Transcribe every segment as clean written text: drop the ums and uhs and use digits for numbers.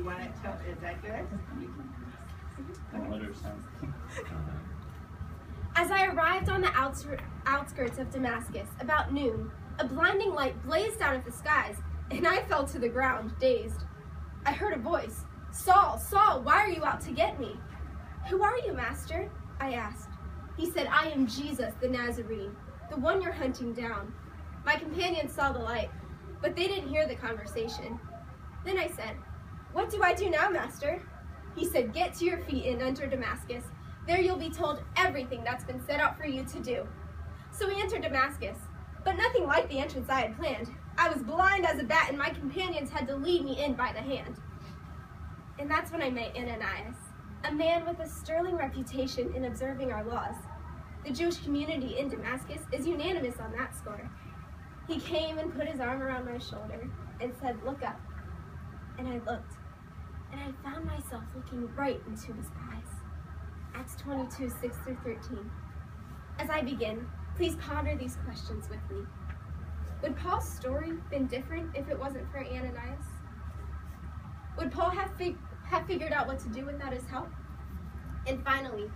want to tell? Is that good? Don't let her sound. As I arrived on the outskirts of Damascus about noon, a blinding light blazed out of the skies, and I fell to the ground, dazed. I heard a voice. "Saul, Saul, why are you out to get me?" "Who are you, Master?" I asked. He said, "I am Jesus the Nazarene, the one you're hunting down." My companions saw the light, but they didn't hear the conversation. Then I said, "What do I do now, Master?" He said, "Get to your feet and enter Damascus. There you'll be told everything that's been set out for you to do." So we entered Damascus, but nothing like the entrance I had planned. I was blind as a bat, and my companions had to lead me in by the hand. And that's when I met Ananias, a man with a sterling reputation in observing our laws. The Jewish community in Damascus is unanimous on that score. He came and put his arm around my shoulder and said, "Look up." And I looked, and I found myself looking right into his eyes. Acts 22, 6-13. As I begin, please ponder these questions with me. Would Paul's story been different if it wasn't for Ananias? Would Paul have figured out what to do without his help? And finally,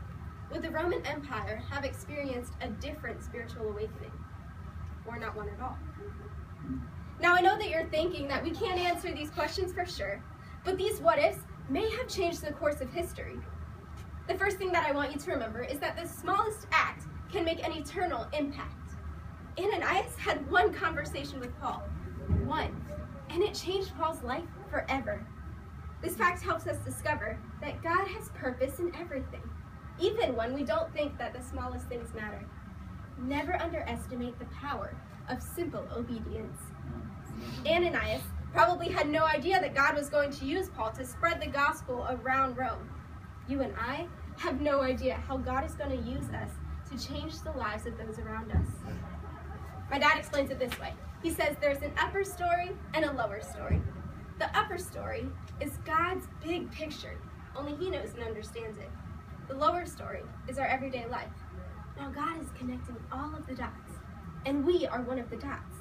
would the Roman Empire have experienced a different spiritual awakening? Or not one at all? Now I know that you're thinking that we can't answer these questions for sure, but these what-ifs may have changed the course of history. The first thing that I want you to remember is that the smallest act can make an eternal impact. Ananias had one conversation with Paul, one, and it changed Paul's life forever. This fact helps us discover that God has purpose in everything, even when we don't think that the smallest things matter. Never underestimate the power of simple obedience. Ananias probably had no idea that God was going to use Paul to spread the gospel around Rome. You and I have no idea how God is going to use us to change the lives of those around us. My dad explains it this way. He says there's an upper story and a lower story. The upper story is God's big picture, only He knows and understands it. The lower story is our everyday life. Now God is connecting all of the dots, and we are one of the dots.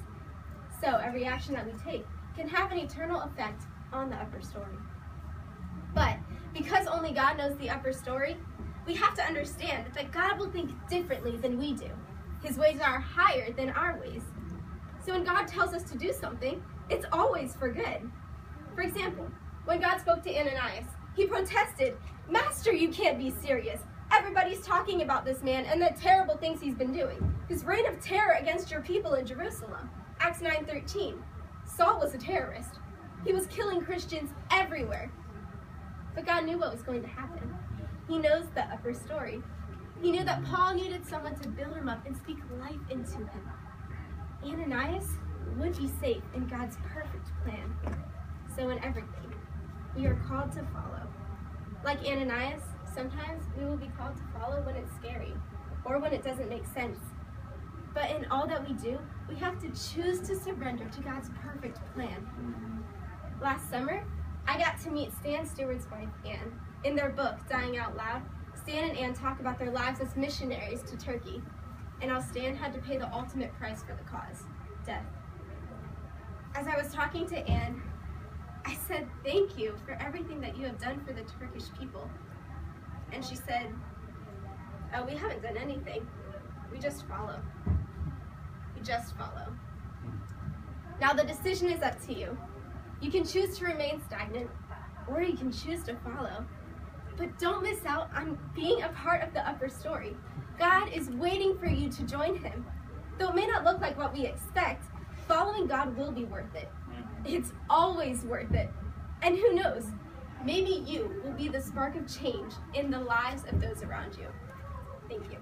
So every action that we take can have an eternal effect on the upper story. But because only God knows the upper story, we have to understand that God will think differently than we do. His ways are higher than our ways. So when God tells us to do something, it's always for good. For example, when God spoke to Ananias, he protested, "Master, you can't be serious. Everybody's talking about this man and the terrible things he's been doing. His reign of terror against your people in Jerusalem." Acts 9:13. Saul was a terrorist. He was killing Christians everywhere. But God knew what was going to happen. He knows the upper story. He knew that Paul needed someone to build him up and speak life into him. Ananias would be safe in God's perfect plan. So in everything, we are called to follow. Like Ananias, sometimes we will be called to follow when it's scary or when it doesn't make sense. But in all that we do, we have to choose to surrender to God's perfect plan. Last summer, I got to meet Stan Stewart's wife, Anne. In their book, Dying Out Loud, Stan and Anne talk about their lives as missionaries to Turkey and how Stan had to pay the ultimate price for the cause, death. As I was talking to Anne, I said, "Thank you for everything that you have done for the Turkish people." And she said, "Oh, we haven't done anything. We just follow. We just follow." Now the decision is up to you. You can choose to remain stagnant, or you can choose to follow. But don't miss out on being a part of the upper story. God is waiting for you to join Him. Though it may not look like what we expect, following God will be worth it. It's always worth it. And who knows, maybe you will be the spark of change in the lives of those around you. Thank you.